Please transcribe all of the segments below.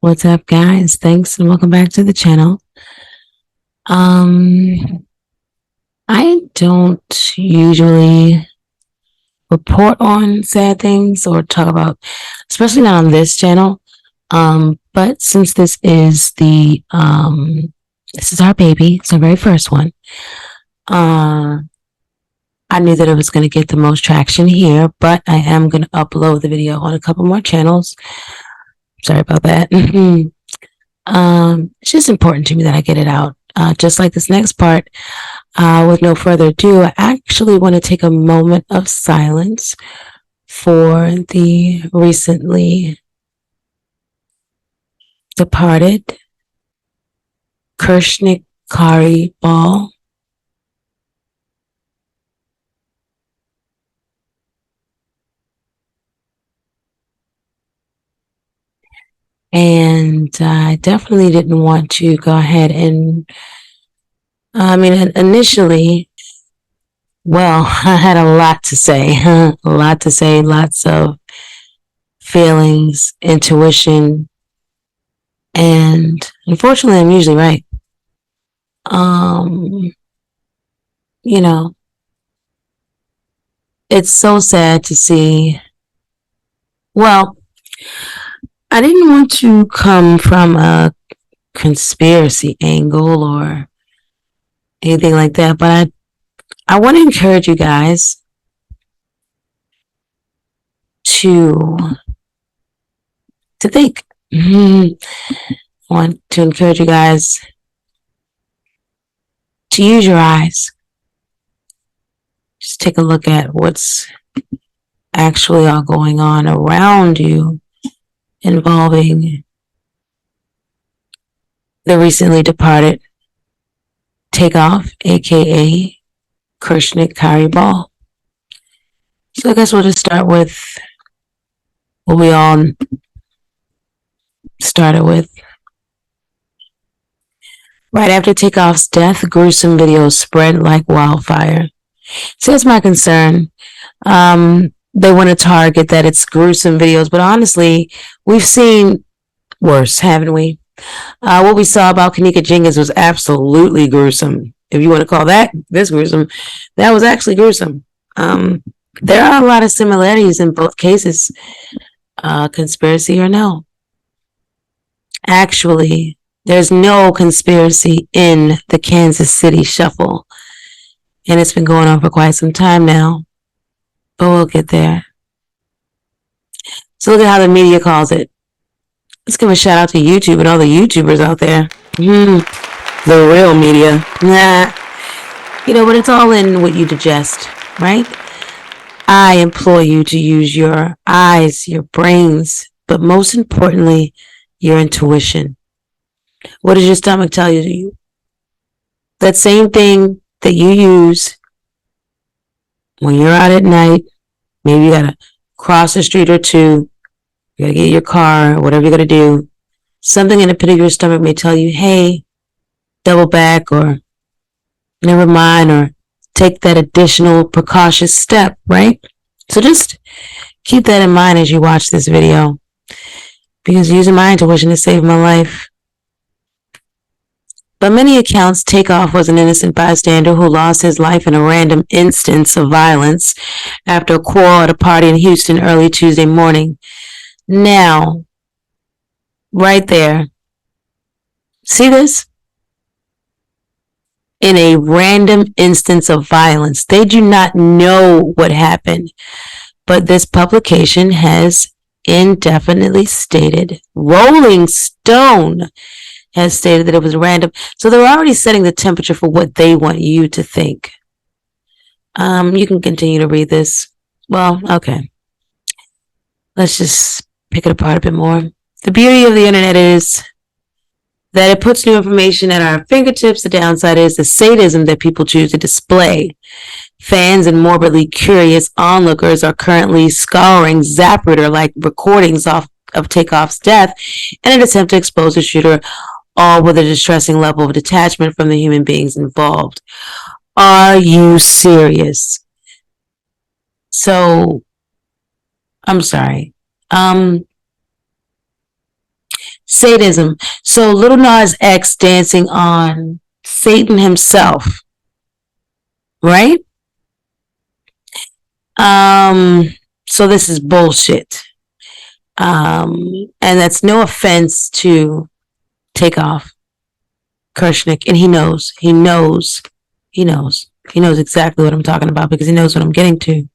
What's up, guys? Thanks and welcome back to the channel. I don't usually report on sad things or talk about, especially not on this channel. But since this is our baby, it's our very first one. I knew that it was going to get the most traction here, but I am going to upload the video on a couple more channels. Sorry about that. It's just important to me that I get it out. Just like this next part, with no further ado, I actually want to take a moment of silence for the recently departed Kirshnik Khari ball. And I definitely didn't want to go ahead and, initially, well, I had a lot to say, lots of feelings, intuition, and unfortunately, I'm usually right. It's so sad to see. Well, I didn't want to come from a conspiracy angle or anything like that, but I want to encourage you guys to think. I want to encourage you guys to use your eyes. Just take a look at what's actually all going on around you involving the recently departed Takeoff, aka Kirshnik Khari ball. So I guess we'll just start with what we all started with. Right after Takeoff's death, gruesome videos spread like wildfire. So that's my concern. They want to target that it's gruesome videos, but honestly, we've seen worse, haven't we? What we saw about KENNEKA JENKINS was absolutely gruesome. If you want to call that this gruesome, that was actually gruesome. There are a lot of similarities in both cases, conspiracy or no. Actually, there's no conspiracy in the Kansas City shuffle, and it's been going on for quite some time now. But we'll get there. So look at how the media calls it. Let's give a shout out to YouTube and all the YouTubers out there. The real media. Nah. But it's all in what you digest, right? I implore you to use your eyes, your brains, but most importantly, your intuition. What does your stomach tell you? That same thing that you use when you're out at night, maybe you gotta cross the street or two, you gotta get your car, whatever you gotta do, something in the pit of your stomach may tell you, hey, double back, or never mind, or take that additional precautious step, right? So just keep that in mind as you watch this video, because using my intuition to save my life. By many accounts, Takeoff was an innocent bystander who lost his life in a random instance of violence after a quarrel at a party in Houston early Tuesday morning. Now, right there, see this? In a random instance of violence. They do not know what happened, but this publication has indefinitely stated, Rolling Stone has stated that it was random. So they're already setting the temperature for what they want you to think. You can continue to read this. Well, okay. Let's just pick it apart a bit more. The beauty of the internet is that it puts new information at our fingertips. The downside is the sadism that people choose to display. Fans and morbidly curious onlookers are currently scouring Zapruder-like recordings of Takeoff's death in an attempt to expose the shooter, all with a distressing level of detachment from the human beings involved. Are you serious? So, I'm sorry. Sadism. So Lil Nas X dancing on Satan himself, right? So this is bullshit. And that's no offense to Takeoff, Kirshnik, and he knows exactly what I'm talking about because he knows what I'm getting to.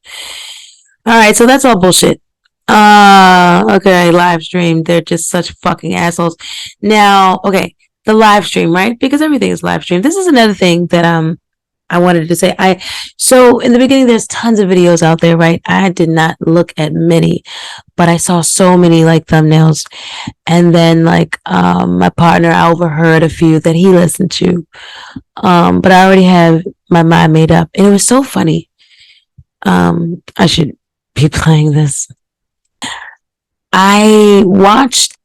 All right, so that's all bullshit. Okay, live stream. They're just such fucking assholes. Now, okay, the live stream, right? Because everything is live stream. This is another thing that I wanted to say. So in the beginning, there's tons of videos out there, right? I did not look at many, but I saw so many like thumbnails. And then like my partner, I overheard a few that he listened to. But I already have my mind made up. And it was so funny. I should be playing this. I watched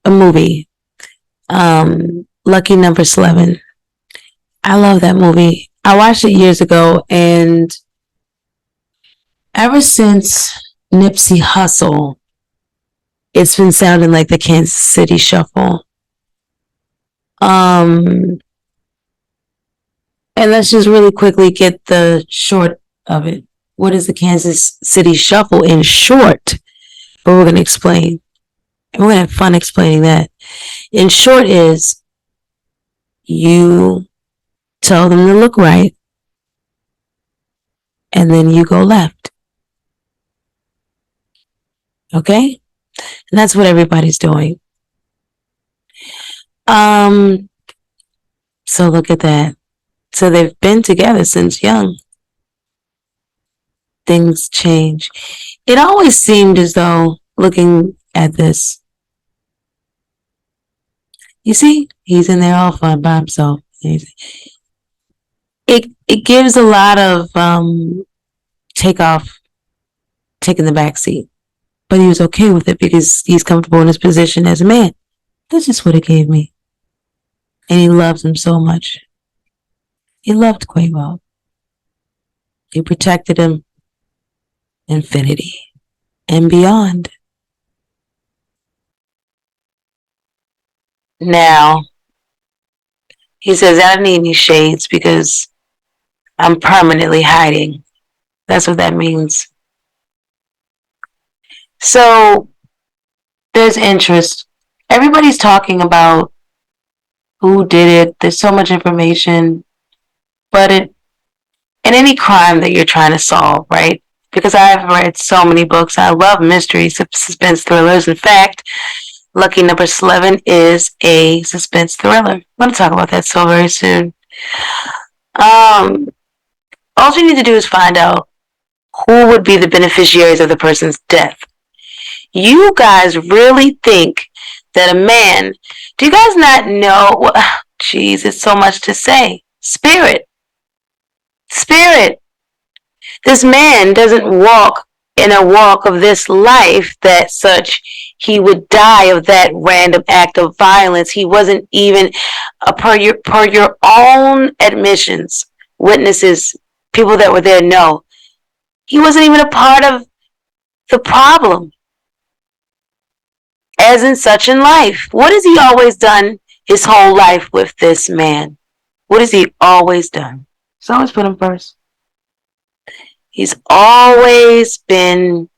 a movie, Lucky Number SLEVIN. I love that movie. I watched it years ago, and ever since Nipsey Hussle, it's been sounding like the Kansas City Shuffle. And let's just really quickly get the short of it. What is the Kansas City Shuffle in short? But we're going to explain. And we're going to have fun explaining that. In short is, you tell them to look right, and then you go left. Okay? And that's what everybody's doing. So look at that. So they've been together since young. Things change. It always seemed as though, looking at this, you see, he's in there all fun by himself. It gives a lot of Takeoff taking the back seat, but he was okay with it because he's comfortable in his position as a man. That's just what it gave me. And he loves him so much. He loved Quavo. He protected him. Infinity and beyond. Now, he says, I don't need any shades because I'm permanently hiding. That's what that means. So, there's interest. Everybody's talking about who did it. There's so much information. But in any crime that you're trying to solve, right? Because I've read so many books. I love mysteries, suspense thrillers. In fact, Lucky Number SLEVIN is a suspense thriller. I'm going to talk about that so very soon. All you need to do is find out who would be the beneficiaries of the person's death. You guys really think that a man, do you guys not know? Well, geez, it's so much to say. Spirit. This man doesn't walk in a walk of this life that such he would die of that random act of violence. He wasn't even, per your own admissions, witnesses, people that were there know, he wasn't even a part of the problem. As in such in life. What has he always done his whole life with this man? What has he always done? He's always put him first. He's always been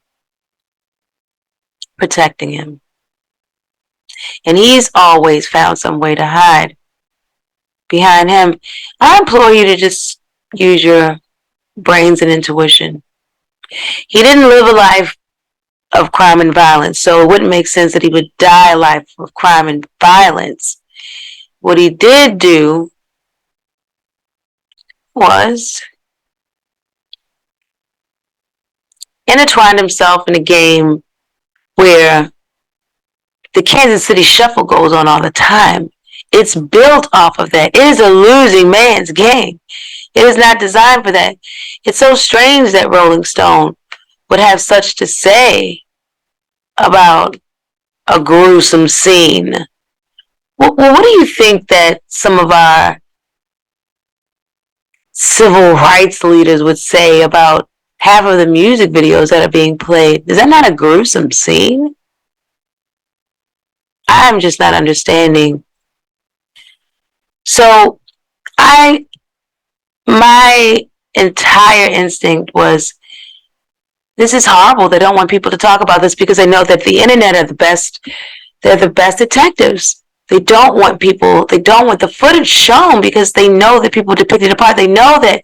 protecting him. And he's always found some way to hide behind him. I implore you to just use your brains and intuition. He didn't live a life of crime and violence, so it wouldn't make sense that he would die a life of crime and violence. What he did do was intertwined himself in a game where the Kansas City Shuffle goes on all the time. It's built off of that. It is a losing man's game. It is not designed for that. It's so strange that Rolling Stone would have such to say about a gruesome scene. Well, what do you think that some of our civil rights leaders would say about half of the music videos that are being played? Is that not a gruesome scene? I'm just not understanding. So my entire instinct was, this is horrible. They don't want people to talk about this because they know that the internet are the best. They're the best detectives. They don't want the footage shown because they know that people depict it apart. They know that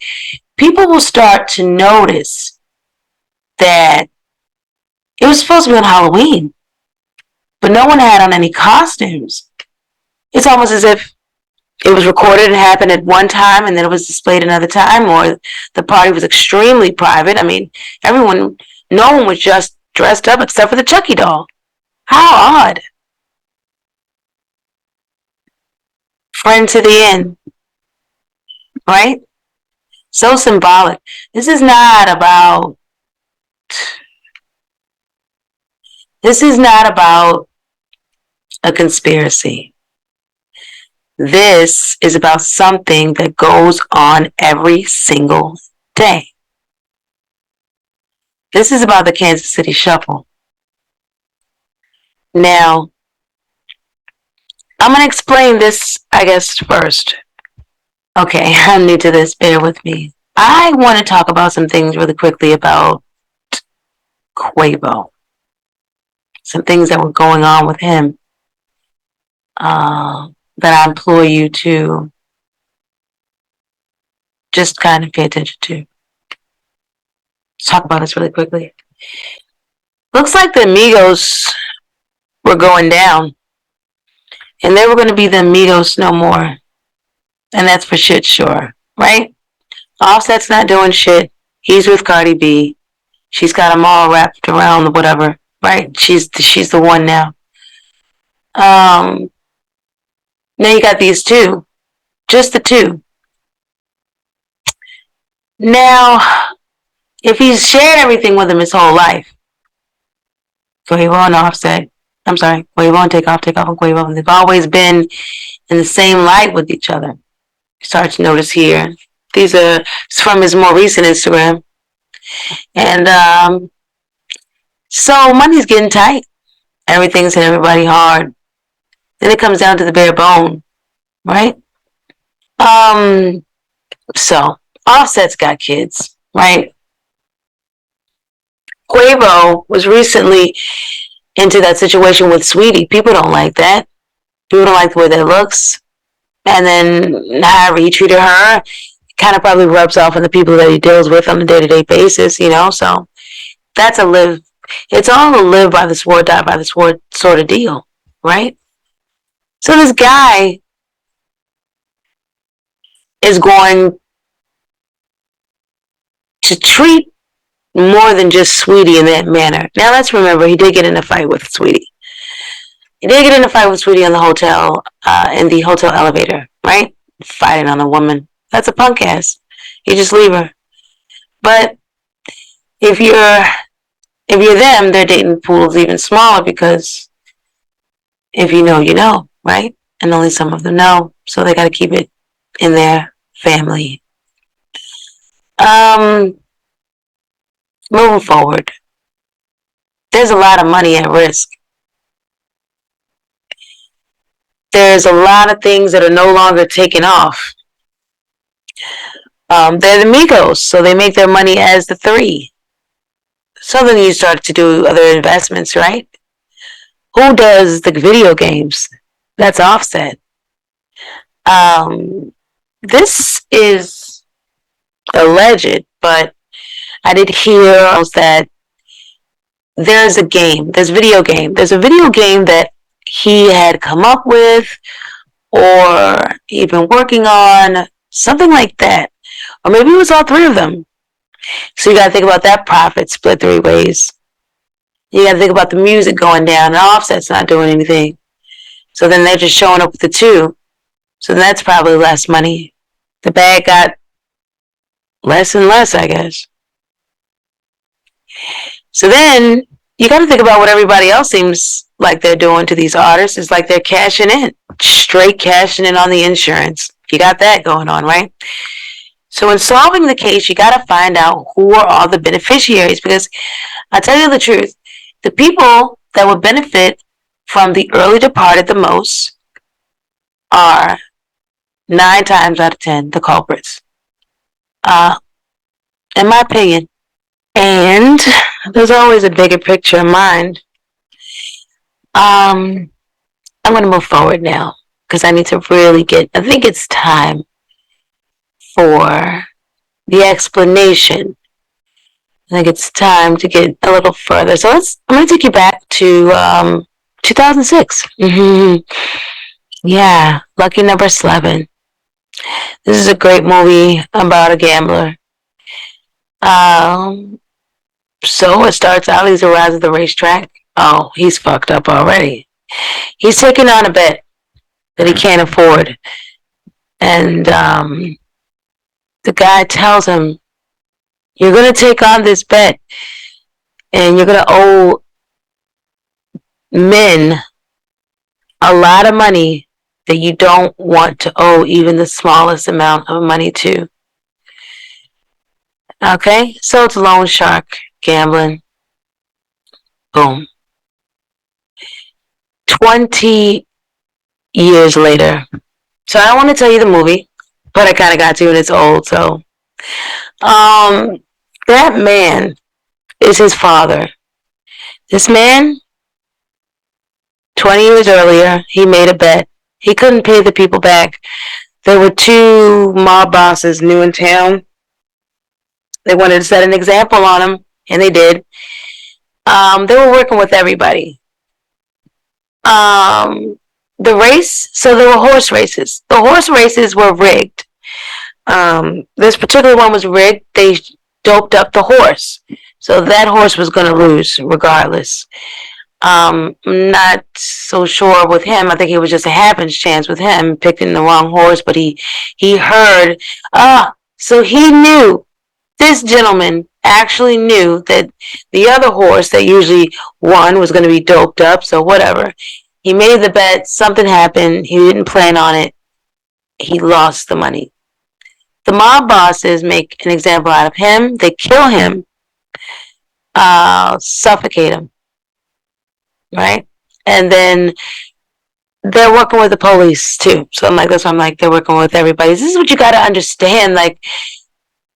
people will start to notice that it was supposed to be on Halloween, but no one had on any costumes. It's almost as if it was recorded and happened at one time and then it was displayed another time, or the party was extremely private. I mean, no one was just dressed up except for the Chucky doll. How odd. Friend to the end. Right? So symbolic. This is not about a conspiracy. This is about something that goes on every single day. This is about the Kansas City Shuffle. Now, I'm going to explain this, I guess, first. Okay, I'm new to this. Bear with me. I want to talk about some things really quickly about Quavo. Some things that were going on with him that I implore you to just kind of pay attention to. Let's talk about this really quickly. Looks like the Migos were going down. And they were going to be the Migos no more. And that's for shit sure, right? Offset's not doing shit. He's with Cardi B. She's got them all wrapped around whatever, right? She's the one now. Now you got these two. Just the two. Now, if he's shared everything with him his whole life, Quavo and Offset, I'm sorry, Quavo and Takeoff and Quavo, and they've always been in the same light with each other. You start to notice here. These are from his more recent Instagram. And so money's getting tight. Everything's hitting everybody hard. Then it comes down to the bare bone, right? So Offset's got kids, right? Quavo was recently into that situation with Sweetie. People don't like that. People don't like the way that looks. And then however he treated her kind of probably rubs off on the people that he deals with on a day-to-day basis, you know? So that's it's all a live by the sword, die by the sword sort of deal, right? So this guy is going to treat more than just Sweetie in that manner. Now let's remember, he did get in a fight with Sweetie. He did get in a fight with Sweetie in the hotel elevator, right? Fighting on a woman. That's a punk ass. You just leave her. But if you're them, their dating pool is even smaller because if you know, you know, right? And only some of them know. So they got to keep it in their family. Moving forward, there's a lot of money at risk. There's a lot of things that are no longer taking off. They're the Migos, so they make their money as the three. So then you start to do other investments, right? Who does the video games? That's Offset. This is alleged, but I did hear that there's a video game that he had come up with or even working on, something like that. Or maybe it was all three of them. So you got to think about that profit split three ways. You got to think about the music going down and Offset's not doing anything. So then they're just showing up with the two. So that's probably less money. The bag got less and less, I guess. So then you got to think about what everybody else seems like they're doing to these artists. It's like they're cashing in, straight cashing in on the insurance. You got that going on, right? So in solving the case, you got to find out who are all the beneficiaries, because I tell you the truth, the people that would benefit from the early departed the most are 9 times out of 10 the culprits. In my opinion. And there's always a bigger picture in mind. I'm going to move forward now because I need to really I think it's time for the explanation. I think it's time to get a little further. So I'm going to take you back to 2006. Yeah, lucky number SLEVIN. This is a great movie about a gambler. So it starts out, he's arrived at the racetrack. Oh, he's fucked up already. He's taking on a bet that he can't afford. And the guy tells him, you're going to take on this bet and you're going to owe men a lot of money that you don't want to owe even the smallest amount of money to. Okay, so it's loan shark gambling. Boom. 20 years later. So I don't want to tell you the movie, but I kind of got to, and it's old. So that man is his father. This man, 20 years earlier, he made a bet. He couldn't pay the people back. There were 2 mob bosses new in town. They wanted to set an example on him, and they did. They were working with everybody. The race, so there were horse races. The horse races were rigged. This particular one was rigged. They doped up the horse. So that horse was going to lose regardless. Not so sure with him. I think it was just a happens chance with him picking the wrong horse, but he heard, so he knew, this gentleman actually knew that the other horse that usually won was going to be doped up, so whatever. He made the bet, something happened, he didn't plan on it, he lost the money. The mob bosses make an example out of him, they kill him, suffocate him, right? And then they're working with the police too. So that's why I'm like, they're working with everybody. This is what you got to understand, like,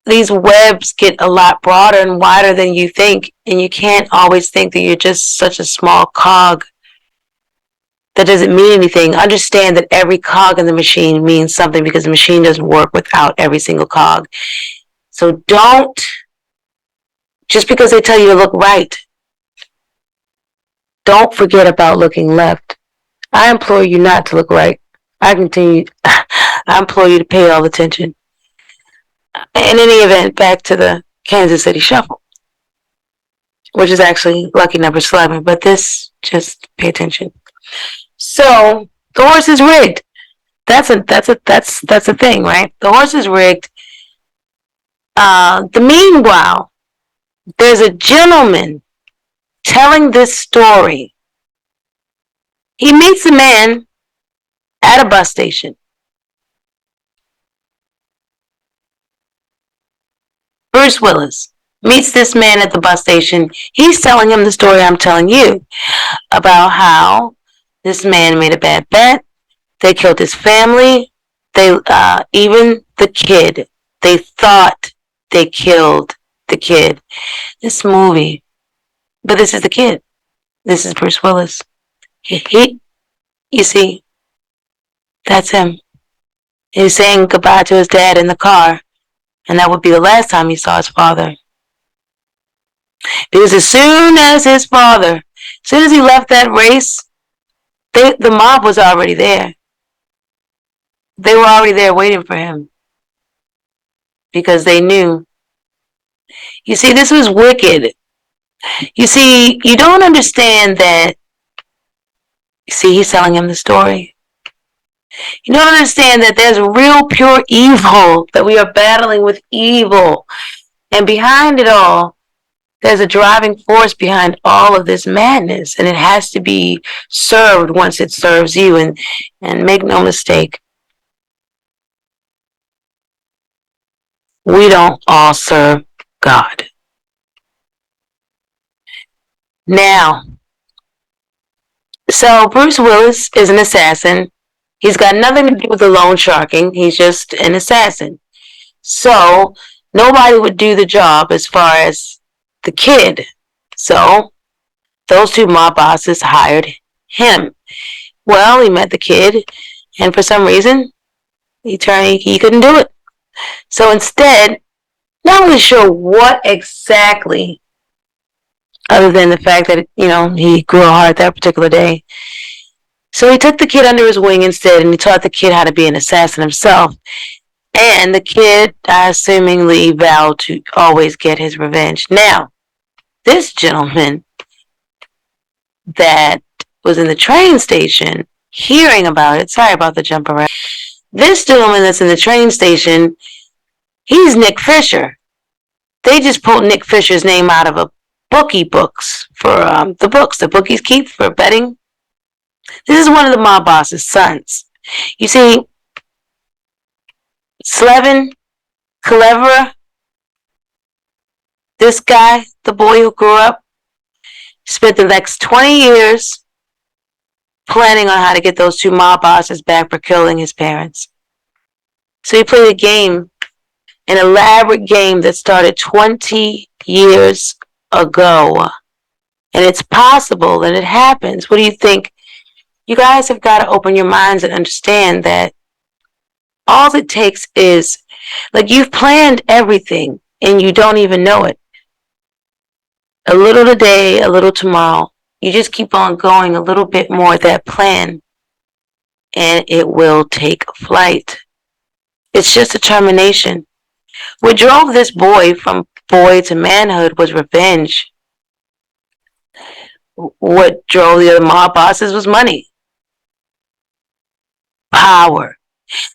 these webs get a lot broader and wider than you think, and you can't always think that you're just such a small cog that doesn't mean anything. Understand that every cog in the machine means something, because the machine doesn't work without every single cog. So don't, just because they tell you to look right, don't forget about looking left. I implore you not to look right. I implore you to pay all attention. In any event, back to the Kansas City Shuffle, which is actually lucky number SLEVIN, but this, just pay attention. So the horse is rigged. That's a thing, right? The horse is rigged. Meanwhile, there's a gentleman telling this story. He meets a man at a bus station. Bruce Willis meets this man at the bus station. He's telling him the story I'm telling you about how this man made a bad bet. They killed his family. They even the kid. They thought they killed the kid. This movie, but this is the kid. This is Bruce Willis. You see, that's him. He's saying goodbye to his dad in the car. And that would be the last time he saw his father. Because as soon as he left that race, the mob was already there. They were already there waiting for him. Because they knew. You see, this was wicked. You see, you don't understand that. You see, he's telling him the story. You don't understand that there's real pure evil, that we are battling with evil. And behind it all, there's a driving force behind all of this madness. And it has to be served once it serves you. And make no mistake, we don't all serve God. Now, So Bruce Willis is an assassin. He's got nothing to do with the loan sharking. He's just an assassin. So nobody would do the job as far as the kid. So those two mob bosses hired him. Well, he met the kid, and for some reason, he couldn't do it. So instead, not really sure what exactly, other than the fact that, he grew a heart that particular day. So he took the kid under his wing instead, and he taught the kid how to be an assassin himself. And the kid, assumingly, vowed to always get his revenge. Now, this gentleman that was in the train station, hearing about it, sorry about the jump around. This gentleman that's in the train station, he's Nick Fisher. They just pulled Nick Fisher's name out of a bookie books for the books the bookies keep for betting. This is one of the mob boss's sons. You see, SLEVIN, KHALIFA, this guy, the boy who grew up, spent the next 20 years planning on how to get those two mob bosses back for killing his parents. So he played a game, an elaborate game that started 20 years ago. And it's possible that it happens. What do you think? You guys have got to open your minds and understand that all it takes is, like, you've planned everything and you don't even know it. A little today, a little tomorrow. You just keep on going a little bit more that plan, and it will take flight. It's just determination. What drove this boy from boy to manhood was revenge. What drove the other mob bosses was money. Power.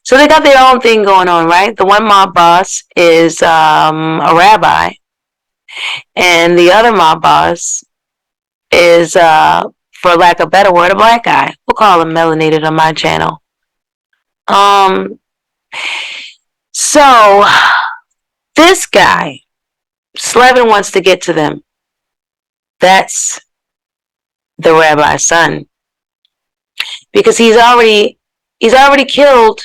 So they got their own thing going on, right? The one mob boss is a rabbi, and the other mob boss is, for lack of a better word, a black guy. We'll call him melanated on my channel. So this guy, SLEVIN, wants to get to them. That's the rabbi's son, because he's already killed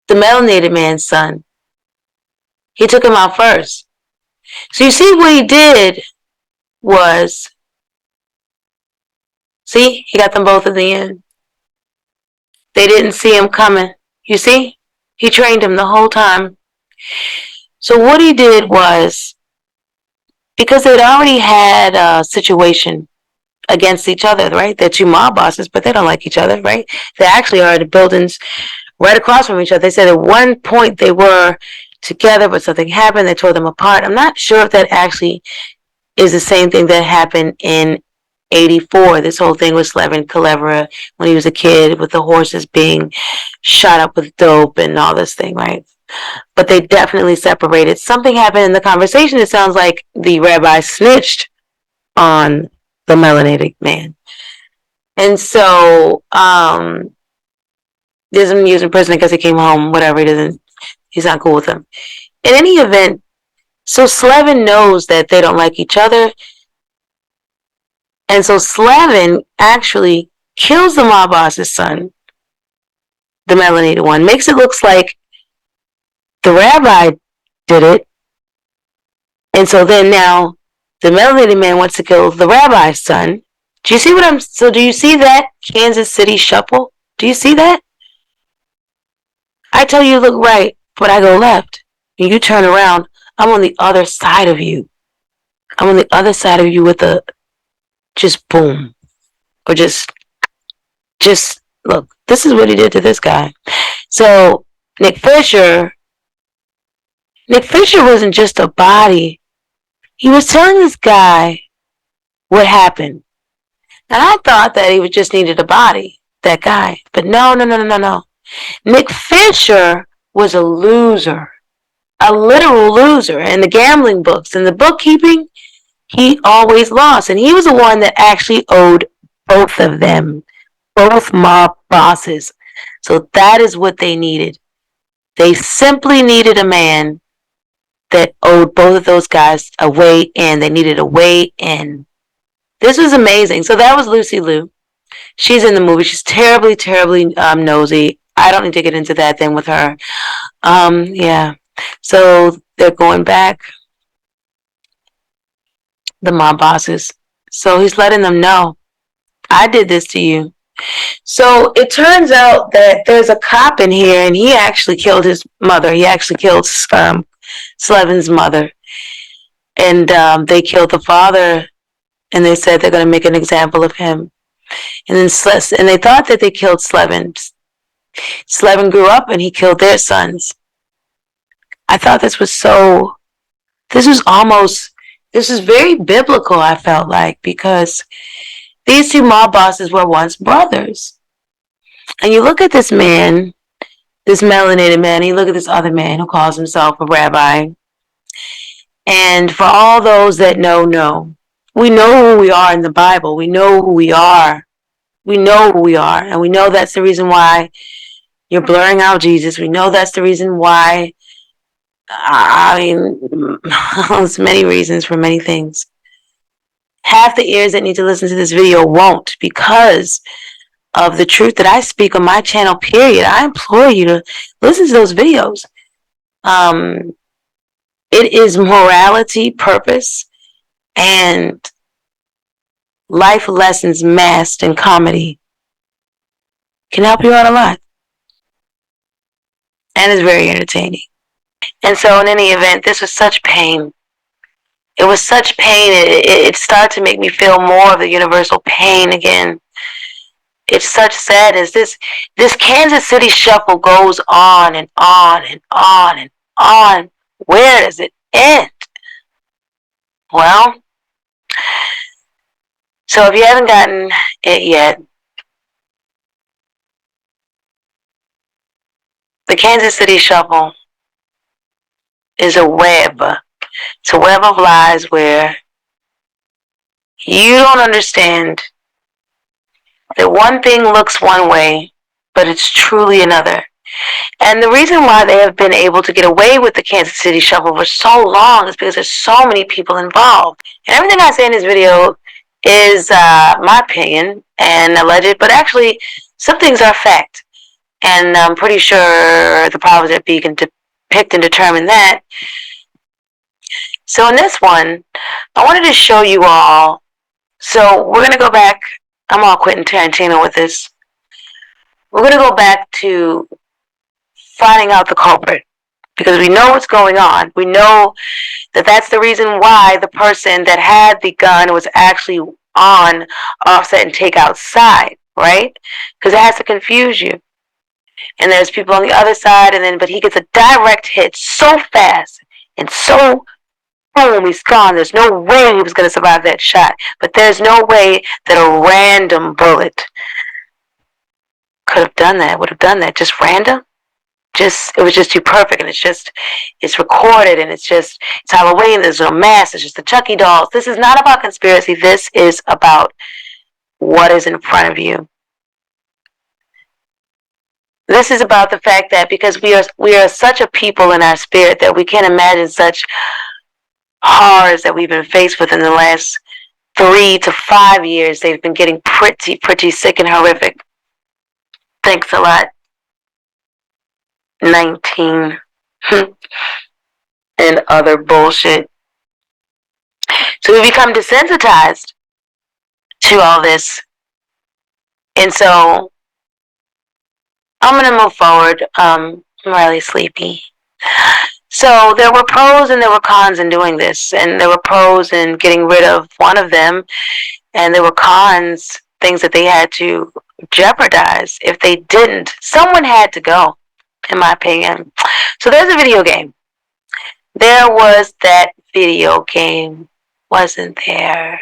the melanated man's son. He took him out first. So you see what he did was, see, he got them both in the end. They didn't see him coming. You see? He trained him the whole time. So what he did was, because they'd already had a situation against each other, right? They're two mob bosses, but they don't like each other, right? They actually are in the buildings right across from each other. They said at one point they were together, but something happened. They tore them apart. I'm not sure if that actually is the same thing that happened in 84. This whole thing with SLEVIN, KHALIFA, when he was a kid, with the horses being shot up with dope and all this thing, right? But they definitely separated. Something happened in the conversation. It sounds like the rabbi snitched on the melanated man. And so, doesn't use in prison because he came home, whatever, he's not cool with them. In any event, so SLEVIN knows that they don't like each other. And so SLEVIN actually kills the mob boss's son, the melanated one, makes it look like the rabbi did it. And so then now the melanated man wants to kill the rabbi's son. Do you see do you see that Kansas City shuffle? Do you see that? I tell you look right, but I go left. And you turn around, I'm on the other side of you. I'm on the other side of you with a just boom. Or just look, this is what he did to this guy. So Nick Fisher wasn't just a body. He was telling this guy what happened. And I thought that he just needed a body, that guy. But no. Nick Fisher was a loser. A literal loser. In the gambling books, in the bookkeeping, he always lost. And he was the one that actually owed both of them. Both mob bosses. So that is what they needed. They simply needed a man that owed both of those guys a way in. They needed a way in. This was amazing. So that was Lucy Liu. She's in the movie. She's terribly, terribly nosy. I don't need to get into that thing with her. Yeah. So they're going back, the mob bosses. So he's letting them know, I did this to you. So it turns out that there's a cop in here, and he actually killed his mother. He actually killed SLEVIN's mother. And they killed the father, and they said they're going to make an example of him. And then and they thought that they killed SLEVIN. SLEVIN grew up, and he killed their sons. I thought this was very biblical, I felt like, because these two mob bosses were once brothers. And you look at this man, this melanated man, and you look at this other man who calls himself a rabbi. And for all those that know, we know who we are in the Bible. We know who we are. We know who we are. And we know that's the reason why you're blurring out Jesus. We know that's the reason why, there's many reasons for many things. Half the ears that need to listen to this video won't, because of the truth that I speak on my channel, period. I implore you to listen to those videos. It is morality, purpose, and life lessons masked in comedy. Can help you out a lot. And it's very entertaining. And so in any event, this was such pain. It was such pain. It started to make me feel more of the universal pain again. It's such sadness. This Kansas City shuffle goes on and on and on and on. Where does it end? Well, so if you haven't gotten it yet, the Kansas City shuffle is a web. It's a web of lies where you don't understand that one thing looks one way, but it's truly another. And the reason why they have been able to get away with the Kansas City shuffle for so long is because there's so many people involved. And everything I say in this video is my opinion and alleged, but actually some things are fact. And I'm pretty sure the powers that be can depict and determine that. So in this one, I wanted to show you all. So we're going to go back. I'm all Quentin Tarantino with this. We're going to go back to finding out the culprit, because we know what's going on. We know that that's the reason why the person that had the gun was actually on Offset and Takeout's side, right? Because it has to confuse you. And there's people on the other side, but he gets a direct hit so fast and so boom, he's gone. There's no way he was going to survive that shot. But there's no way that a random bullet could have done that, would have done that. Just random. It was just too perfect, and it's recorded, and it's Halloween. There's no mask. It's just the Chucky dolls. This is not about conspiracy. This is about what is in front of you. This is about the fact that because we are such a people in our spirit that we can't imagine such horrors that we've been faced with in the last 3 to 5 years. They've been getting pretty sick and horrific. Thanks a lot. 19 and other bullshit. So we become desensitized to all this. And so I'm going to move forward. I'm really sleepy. So there were pros and there were cons in doing this. And there were pros in getting rid of one of them. And there were cons, things that they had to jeopardize. If they didn't, someone had to go, in my opinion. So there's a video game. There was that video game, wasn't there?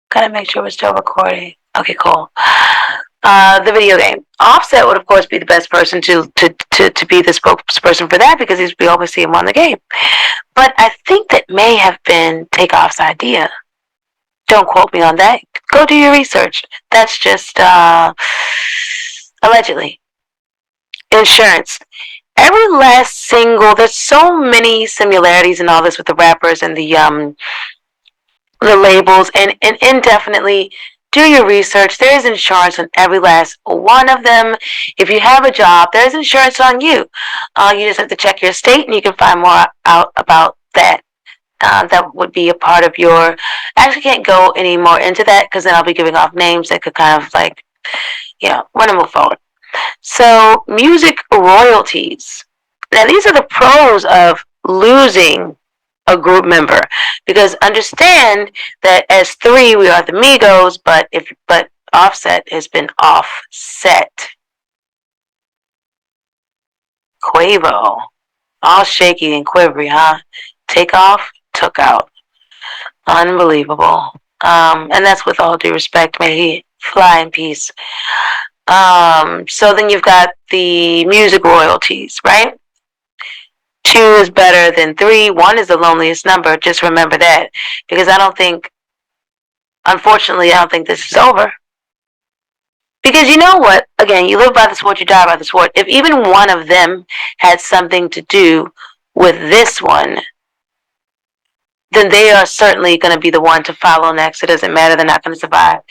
Gotta make sure we're still recording. Okay, cool. The video game. Offset would, of course, be the best person to be the spokesperson for that, because we always see him on the game. But I think that may have been Takeoff's idea. Don't quote me on that. Go do your research. That's just allegedly. Insurance. Every last single, there's so many similarities in all this with the rappers and the the labels, and indefinitely do your research. There is insurance on every last one of them. If you have a job, there's insurance on you. You just have to check your state, and you can find more out about that. That would be a part of your. I actually can't go any more into that because then I'll be giving off names that could kind of like, want to move forward. So, music royalties. Now, these are the pros of losing a group member, because understand that as three we are the Migos, but Offset has been offset. Quavo, all shaky and quivery, huh? Takeoff, took out. Unbelievable. And that's with all due respect. May he fly in peace. So then you've got the music royalties, right? 2 is better than 3. 1 is the loneliest number. Just remember that. Because unfortunately, I don't think this is over. Because you know what? Again, you live by the sword, you die by the sword. If even one of them had something to do with this one, then they are certainly going to be the one to follow next. It doesn't matter. They're not going to survive.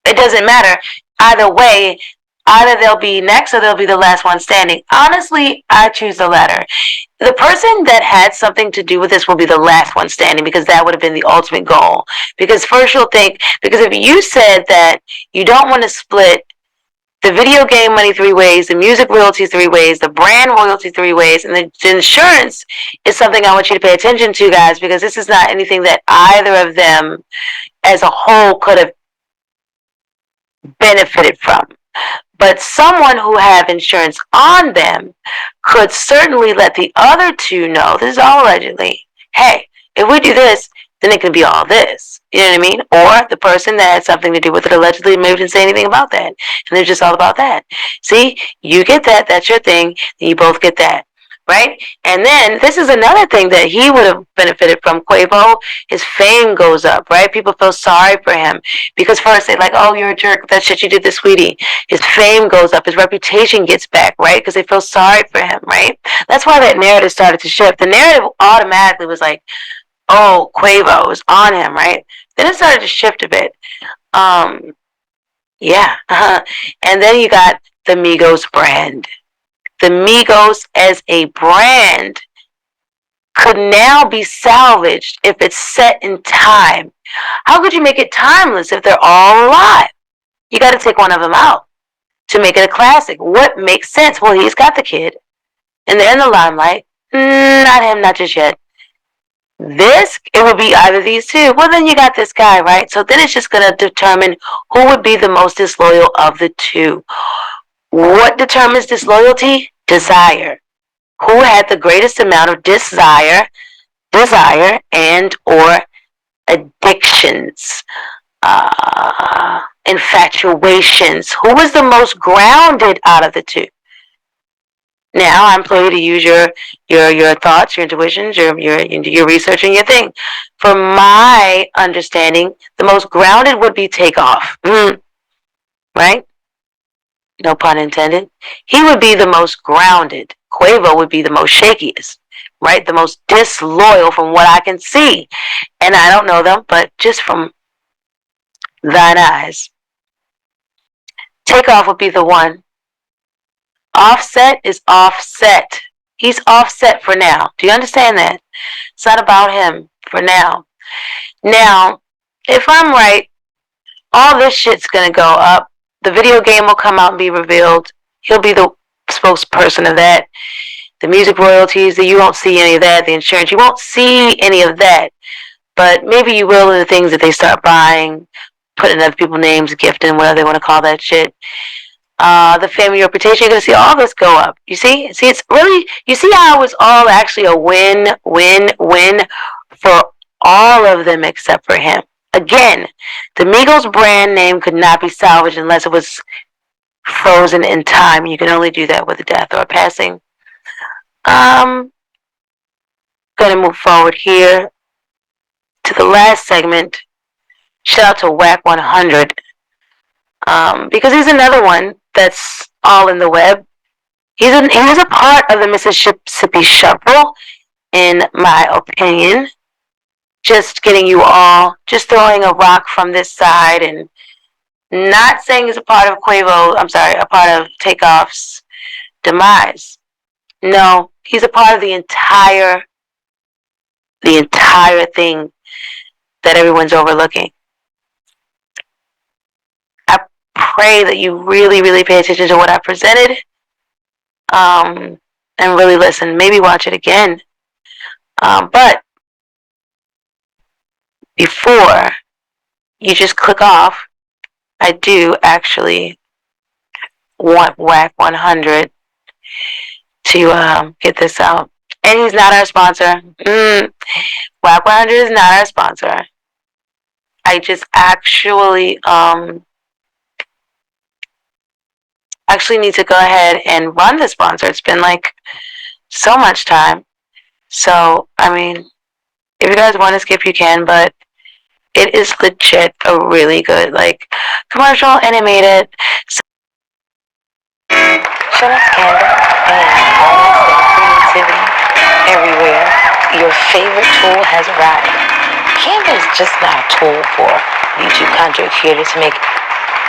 It doesn't matter. Either way, either they'll be next or they'll be the last one standing. Honestly, I choose the latter. The person that had something to do with this will be the last one standing, because that would have been the ultimate goal. Because first you'll think, because if you said that you don't want to split the video game money 3 ways, the music royalties 3 ways, the brand royalty 3 ways, and the insurance is something I want you to pay attention to, guys, because this is not anything that either of them as a whole could have benefited from. But someone who have insurance on them could certainly let the other 2 know, this is all allegedly, hey, if we do this, then it can be all this. You know what I mean? Or the person that had something to do with it allegedly maybe didn't say anything about that. And they're just all about that. See, you get that, that's your thing, and you both get that. Right? And then this is another thing that he would have benefited from. Quavo, his fame goes up, right? People feel sorry for him because first they're like, oh, you're a jerk, that shit you did to Sweetie. His fame goes up, his reputation gets back, right? Because they feel sorry for him, right? That's why that narrative started to shift. The narrative automatically was like, oh, Quavo is on him, right? Then it started to shift a bit. Yeah. And then you got the Migos brand. The Migos as a brand could now be salvaged if it's set in time. How could you make it timeless if they're all alive? You got to take one of them out to make it a classic. What makes sense? Well, he's got the kid, and they're in the limelight. Not him, not just yet. It would be either these 2. Well, then you got this guy, right? So then it's just going to determine who would be the most disloyal of the 2. What determines disloyalty? Desire. Who had the greatest amount of desire and or addictions, infatuations? Who was the most grounded out of the 2? Now I implore you to use your thoughts, your intuitions, your research and your thing. For my understanding, the most grounded would be Takeoff. Right? No pun intended. He would be the most grounded. Quavo would be the most shakiest, right? The most disloyal from what I can see. And I don't know them, but just from thine eyes. Takeoff would be the one. Offset is offset. He's offset for now. Do you understand that? It's not about him for now. Now, if I'm right, all this shit's gonna go up. The video game will come out and be revealed. He'll be the spokesperson of that. The music royalties, you won't see any of that. The insurance, you won't see any of that. But maybe you will in the things that they start buying, putting other people's names, gifting, whatever they want to call that shit. The family reputation, you're going to see all this go up. You see? It's really, you see how it's all actually a win, win, win for all of them except for him. Again, the Migos brand name could not be salvaged unless it was frozen in time. You can only do that with a death or a passing. Going to move forward here to the last segment. Shout out to Wack 100. Because he's another one that's all in the web. He's a part of the Mississippi Shuffle, in my opinion. Just getting you all, just throwing a rock from this side and not saying it's a part of Quavo, I'm sorry, a part of TAKEOFF'S demise. No, he's a part of the entire thing that everyone's overlooking. I pray that you really, really pay attention to what I presented, and really listen. Maybe watch it again. But before you just click off, I do actually want Wack 100 to get this out. And he's not our sponsor. Wack 100 is not our sponsor. I just actually need to go ahead and run the sponsor. It's been like so much time. So, I mean, if you guys want to skip, you can, but it is legit a really good, like, commercial, animated. Shout out to Canva and always creativity everywhere. Your favorite tool has arrived. Canva is just not a tool for YouTube content creators to make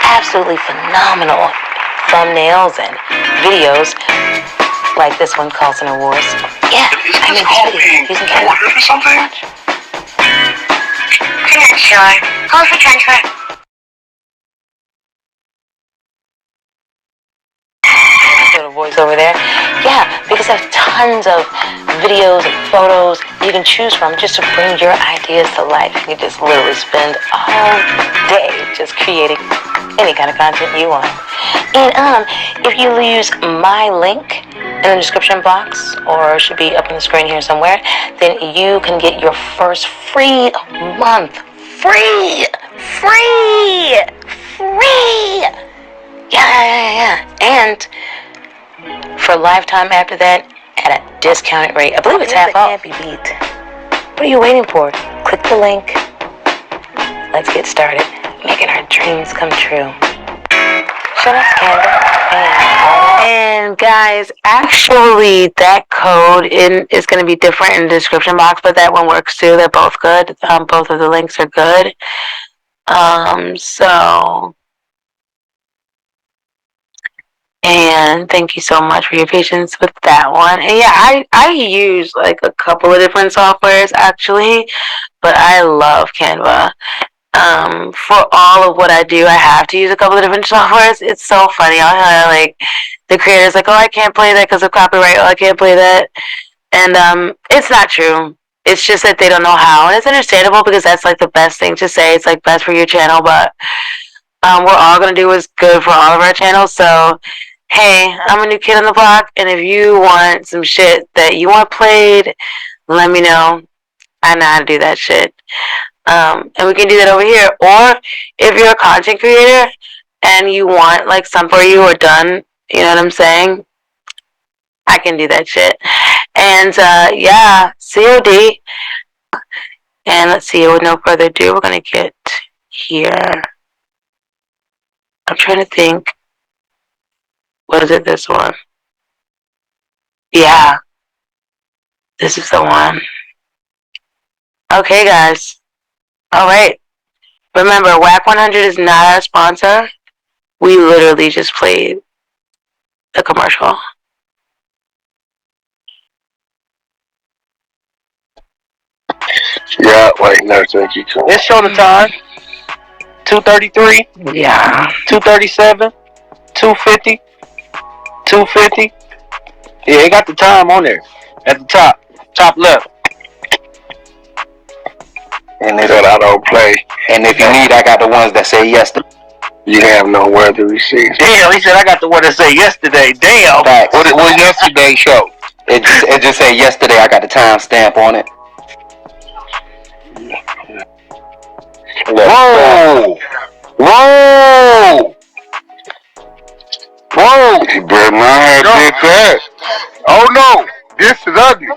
absolutely phenomenal thumbnails and videos like this one, Calls and Awards. Yeah, I made this video using Canva. Order for something? Sure. Call for transfer. Little voice over there. Yeah, because I have tons of videos and photos you can choose from just to bring your ideas to life. You can just literally spend all day just creating any kind of content you want. And if you use my link in the description box, or it should be up on the screen here somewhere, then you can get your first free month. Free! Yeah. And for a lifetime after that, at a discounted rate. I believe it's half off. Can't be beat. What are you waiting for? Click the link. Let's get started. Making our dreams come true. Shout out to Canva. And guys, actually, that code is going to be different in the description box, but that one works too. They're both good. Both of the links are good. And thank you so much for your patience with that one. And yeah, I use like a couple of different softwares actually, but I love Canva. For all of what I do, I have to use a couple of different softwares. It's so funny. Like the creator's like, oh, I can't play that because of copyright. Oh, I can't play that. And it's not true. It's just that they don't know how. And it's understandable because that's like the best thing to say. It's like best for your channel, but we're all going to do what's good for all of our channels. So, hey, I'm a new kid on the block, and if you want some shit that you want played, let me know. I know how to do that shit. And we can do that over here. Or if you're a content creator and you want like some for you or done, you know what I'm saying? I can do that shit. And yeah, COD. And let's see, with no further ado, we're going to get here. I'm trying to think. What is it, this one? Yeah. This is the one. Okay, guys. Alright. Remember, Wack 100 is not our sponsor. We literally just played the commercial. Yeah, wait, no, thank you. Let's show the time. 2:33. Yeah. 2:37. 2:50. 2:50. Yeah, it got the time on there. At the top. Top left. And they said I don't play. And if you need, I got the ones that say yesterday. You have no weather receipts. Damn, he said I got the one that say yesterday. Damn. What was yesterday's show? It just said yesterday. I got the time stamp on it. Whoa! Whoa! Whoa! You better not have did that. Oh no! This is ugly.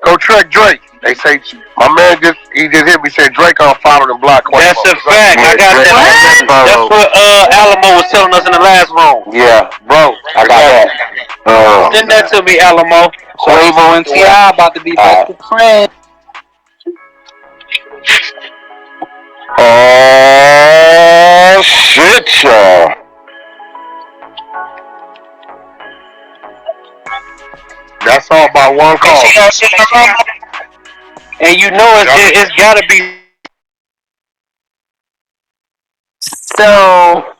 Go track Drake. They say my man just hit me, said Drake unfollowed and blocked Quavo. That's a fact. I got that. That's what Alamo was telling us in the last room. Yeah, bro. I got that. Send that to me, Alamo. Quavo and T.I. about to be best of friends. Oh shit, y'all. That's all about one call. And you know it's gotta be. So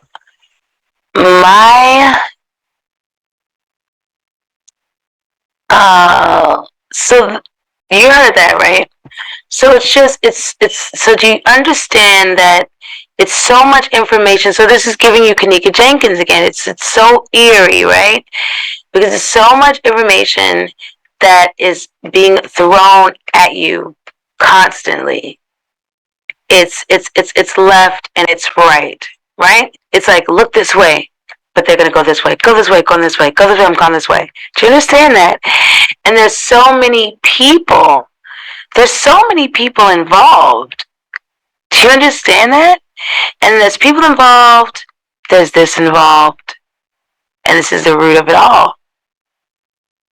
my so you heard that, right? So it's so do you understand that it's so much information? So this is giving you KENNEKA Jenkins again. It's so eerie, right? Because it's so much information that is being thrown at you constantly. It's left and it's right, right? It's like, look this way, but they're gonna go this way, go this way, go this way, go this way, I'm going this way. Do you understand that? And there's so many people. There's so many people involved. Do you understand that? And there's people involved, there's this involved, and this is the root of it all.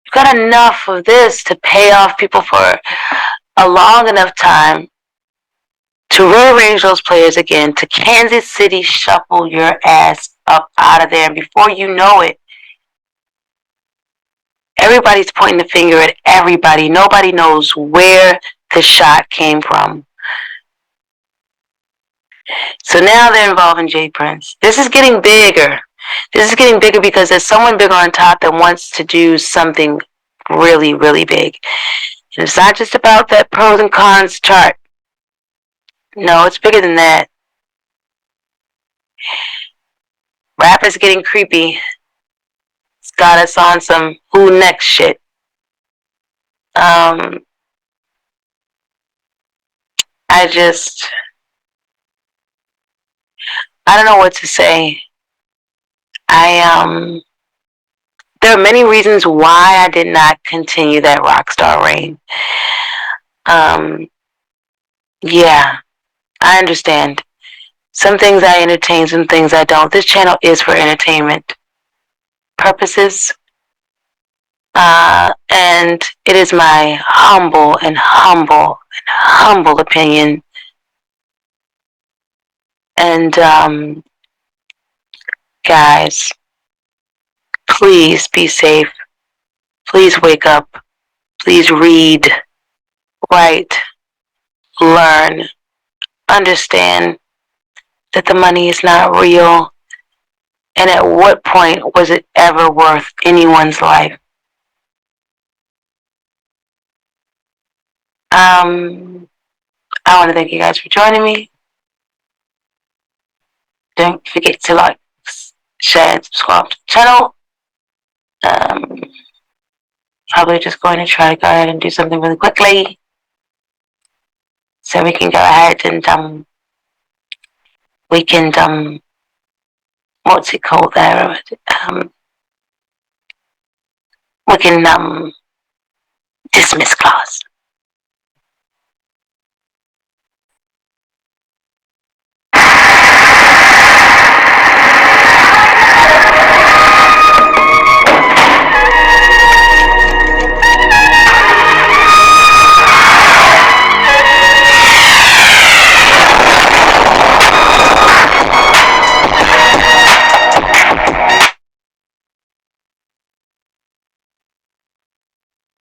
You've got enough of this to pay off people for a long enough time to rearrange those players again, to Kansas City shuffle your ass up out of there. And before you know it, everybody's pointing the finger at everybody. Nobody knows where the shot came from. So now they're involving J Prince. This is getting bigger. This is getting bigger because there's someone bigger on top that wants to do something really, really big. And it's not just about that pros and cons chart. No, it's bigger than that. Rap is getting creepy. It's got us on some who next shit. I don't know what to say. There are many reasons why I did not continue that rockstar reign. Yeah, I understand. Some things I entertain, some things I don't. This channel is for entertainment purposes. And it is my humble opinion. And, guys, please be safe. Please wake up. Please read, write, learn, understand that the money is not real. And at what point was it ever worth anyone's life? I want to thank you guys for joining me. Don't forget to like, share, and subscribe to the channel. Probably just going to try to go ahead and do something really quickly so we can go ahead and we can what's it called there? We can dismiss class.